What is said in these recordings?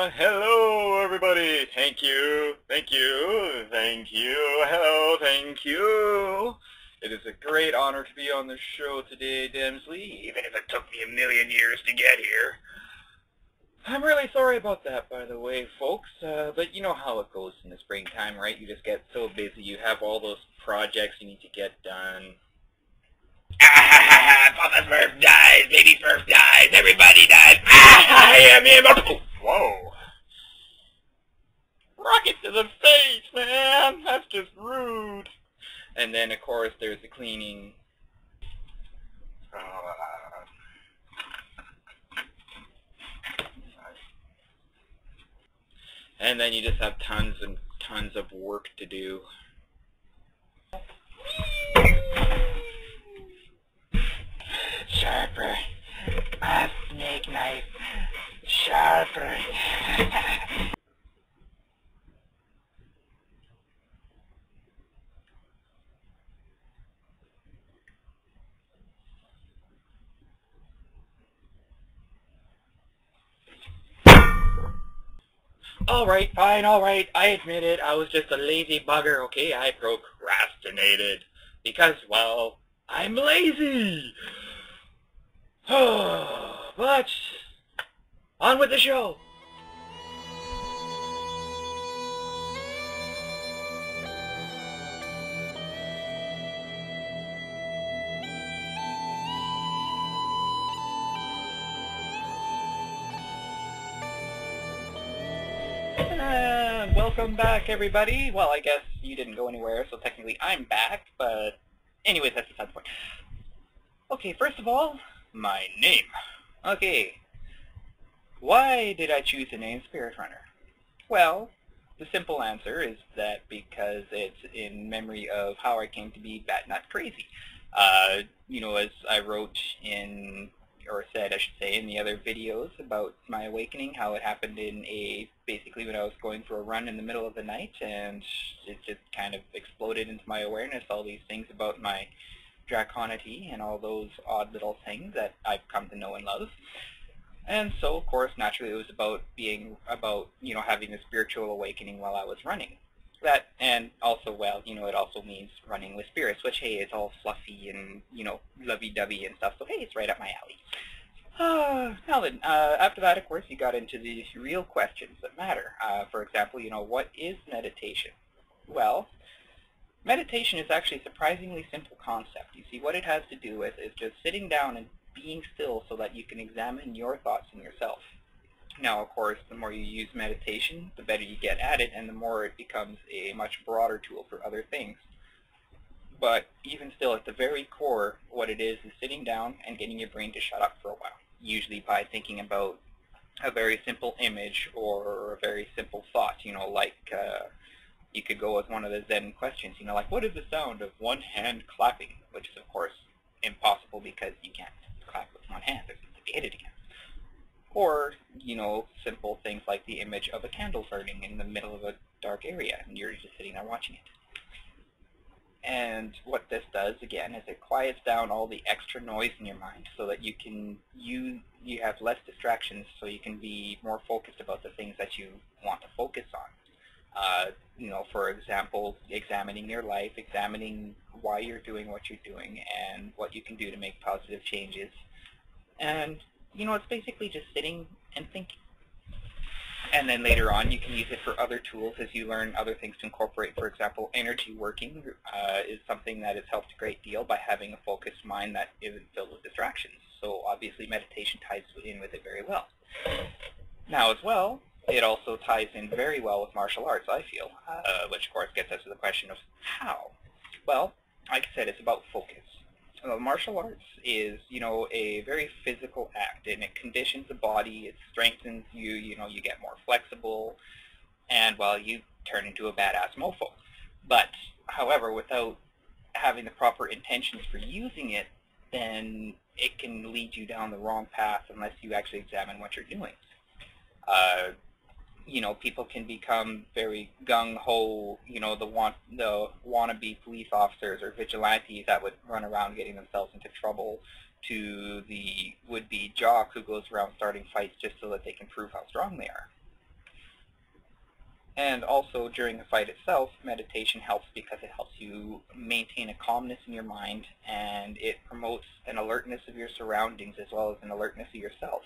Hello everybody. Thank you. Hello, thank you. It is a great honor to be on the show today, Demzly, even if it took me a million years to get here. I'm really sorry about that, by the way, folks, but you know how it goes in the springtime, right? You just get so busy, you have all those projects you need to get done. Papa Smurf dies, Baby Smurf dies, everybody dies. I am him. Whoa. Rocket to the face, man. That's just rude. And then, of course, there's the cleaning. And then you just have tons and tons of work to do. Sharper. A snake knife. Sharper. Alright, fine, alright, I admit it, I was just a lazy bugger, okay? I procrastinated. Because, well, I'm lazy! But, on with the show! Welcome back, everybody. Well, I guess you didn't go anywhere, so technically I'm back, but anyways, that's beside the point. Okay, first of all, my name. Okay, why did I choose the name Spirit Runner? Well, the simple answer is that because it's in memory of how I came to be bat-nut crazy. You know, as I wrote in, or said, I should say, in the other videos about my awakening, how it happened in basically when I was going for a run in the middle of the night, and it just kind of exploded into my awareness, all these things about my draconity and all those odd little things that I've come to know and love. And so, of course, naturally it was about you know, having a spiritual awakening while I was running. That, and also, well, you know, it also means running with spirits, which, hey, it's all fluffy and, you know, lovey-dovey and stuff, so hey, it's right up my alley. Now then, after that, of course, you got into the real questions that matter. For example, you know, what is meditation? Well, meditation is actually a surprisingly simple concept. You see, what it has to do with is just sitting down and being still so that you can examine your thoughts and yourself. Now, of course, the more you use meditation, the better you get at it, and the more it becomes a much broader tool for other things. But even still, at the very core, what it is sitting down and getting your brain to shut up for a while, usually by thinking about a very simple image or a very simple thought, you know, like you could go with one of the Zen questions, you know, like, what is the sound of one hand clapping? Which is, of course, impossible because you can't clap with one hand if you hit it again. Or, you know, simple things like the image of a candle burning in the middle of a dark area, and you're just sitting there watching it. And what this does, again, is it quiets down all the extra noise in your mind so that you have less distractions, so you can be more focused about the things that you want to focus on. You know, for example, examining your life, examining why you're doing what you're doing, and what you can do to make positive changes. And you know, it's basically just sitting and thinking. And then later on, you can use it for other tools as you learn other things to incorporate. For example, energy working is something that has helped a great deal by having a focused mind that isn't filled with distractions. So obviously meditation ties in with it very well. Now as well, it also ties in very well with martial arts, I feel, which of course gets us to the question of how. Well, like I said, it's about focus. Martial arts is, you know, a very physical act, and it conditions the body, it strengthens you, you know, you get more flexible, and, well, you turn into a badass mofo. But, however, without having the proper intentions for using it, then it can lead you down the wrong path unless you actually examine what you're doing. You know, people can become very gung-ho, you know, the wannabe police officers or vigilantes that would run around getting themselves into trouble, to the would-be jock who goes around starting fights just so that they can prove how strong they are. And also during the fight itself, meditation helps because it helps you maintain a calmness in your mind, and it promotes an alertness of your surroundings as well as an alertness of yourself.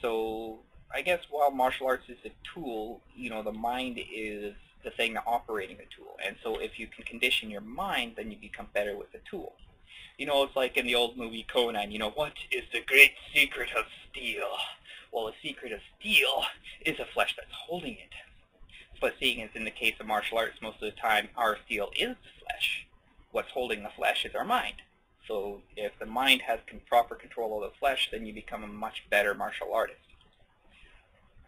So I guess while martial arts is a tool, the mind is the thing operating the tool. And so if you can condition your mind, then you become better with the tool. It's like in the old movie Conan, what is the great secret of steel? Well, the secret of steel is a flesh that's holding it. But seeing as in the case of martial arts, most of the time our steel is the flesh. What's holding the flesh is our mind. So if the mind has proper control of the flesh, then you become a much better martial artist.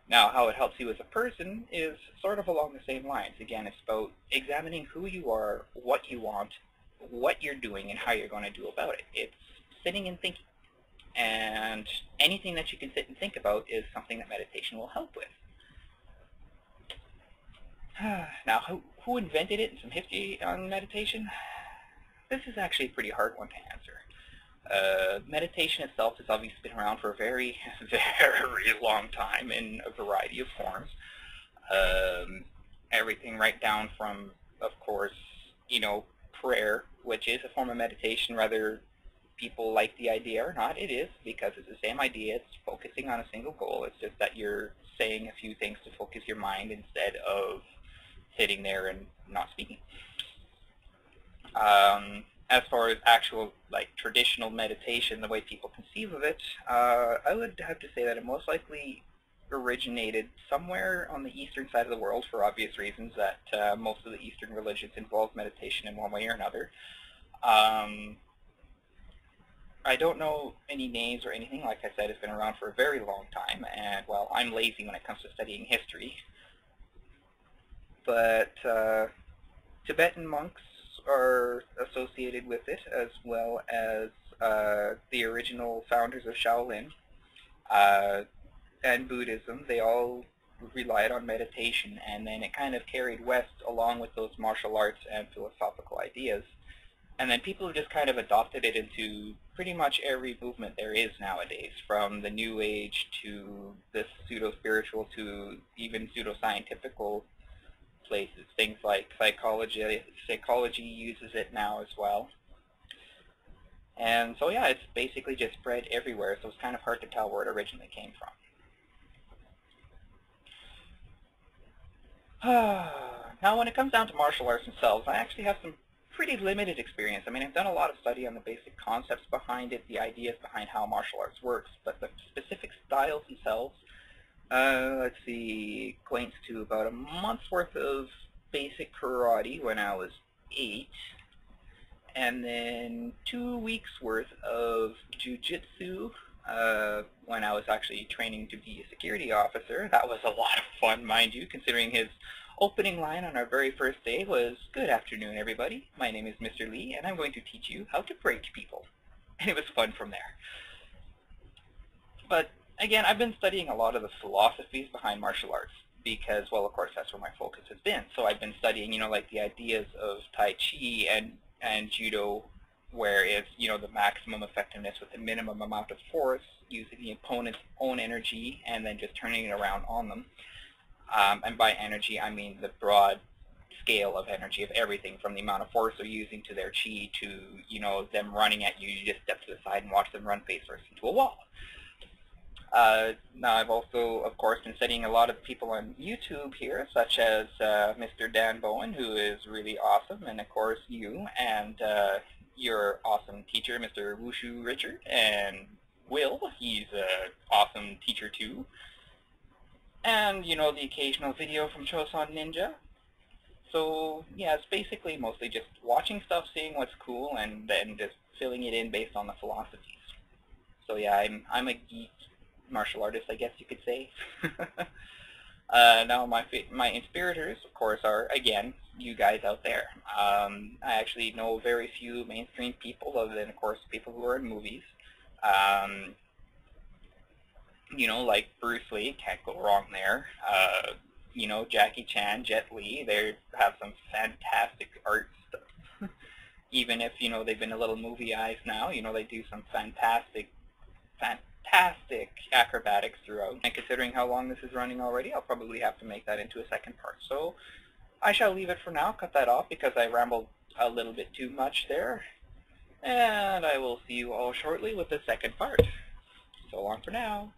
Now, how it helps you as a person is sort of along the same lines. Again, it's about examining who you are, what you want, what you're doing, and how you're going to do about it. It's sitting and thinking. And anything that you can sit and think about is something that meditation will help with. Now, who invented it and some history on meditation? This is actually a pretty hard one to answer. Meditation itself has obviously been around for a very, very long time in a variety of forms. Everything right down from, of course, prayer, which is a form of meditation, whether people like the idea or not. It is, because it's the same idea. It's focusing on a single goal. It's just that you're saying a few things to focus your mind instead of sitting there and not speaking. As far as actual, traditional meditation, the way people conceive of it, I would have to say that it most likely originated somewhere on the eastern side of the world, for obvious reasons that most of the Eastern religions involve meditation in one way or another. I don't know any names or anything. Like I said, it's been around for a very long time, and, well, I'm lazy when it comes to studying history. But Tibetan monks are associated with it, as well as the original founders of Shaolin and Buddhism. They all relied on meditation, and then it kind of carried west along with those martial arts and philosophical ideas. And then people have just kind of adopted it into pretty much every movement there is nowadays, from the New Age to the pseudo-spiritual to even pseudo-scientifical places. Things like psychology uses it now as well. And so yeah, it's basically just spread everywhere, so it's kind of hard to tell where it originally came from. Now when it comes down to martial arts themselves, I actually have some pretty limited experience. I mean, I've done a lot of study on the basic concepts behind it, the ideas behind how martial arts works, but the specific styles themselves, let's see, points to about a month's worth of basic karate when I was 8, and then 2 weeks worth of jiu-jitsu when I was actually training to be a security officer. That was a lot of fun, mind you, considering his opening line on our very first day was, "Good afternoon, everybody. My name is Mr. Lee, and I'm going to teach you how to break people." And it was fun from there. But again, I've been studying a lot of the philosophies behind martial arts because, well, of course, that's where my focus has been. So I've been studying, like the ideas of Tai Chi and Judo, where it's, the maximum effectiveness with the minimum amount of force, using the opponent's own energy and then just turning it around on them. And by energy, I mean the broad scale of energy of everything from the amount of force they're using to their chi to, them running at you. You just step to the side and watch them run face first into a wall. Now, I've also, of course, been studying a lot of people on YouTube here, such as Mr. Dan Bowen, who is really awesome, and, of course, you and your awesome teacher, Mr. Wushu Richard, and Will. He's an awesome teacher, too. And, the occasional video from Choson Ninja. So, yeah, it's basically mostly just watching stuff, seeing what's cool, and then just filling it in based on the philosophies. So, yeah, I'm a geek martial artist, I guess you could say. Now, my inspirators, of course, are, again, you guys out there. I actually know very few mainstream people, other than, of course, people who are in movies. Like Bruce Lee, can't go wrong there. Jackie Chan, Jet Li, they have some fantastic art stuff. Even if, they've been a little movie-ized now, they do some fantastic fantastic acrobatics throughout. And considering how long this is running already, I'll probably have to make that into a second part. So I shall leave it for now, cut that off because I rambled a little bit too much there. And I will see you all shortly with the second part. So long for now.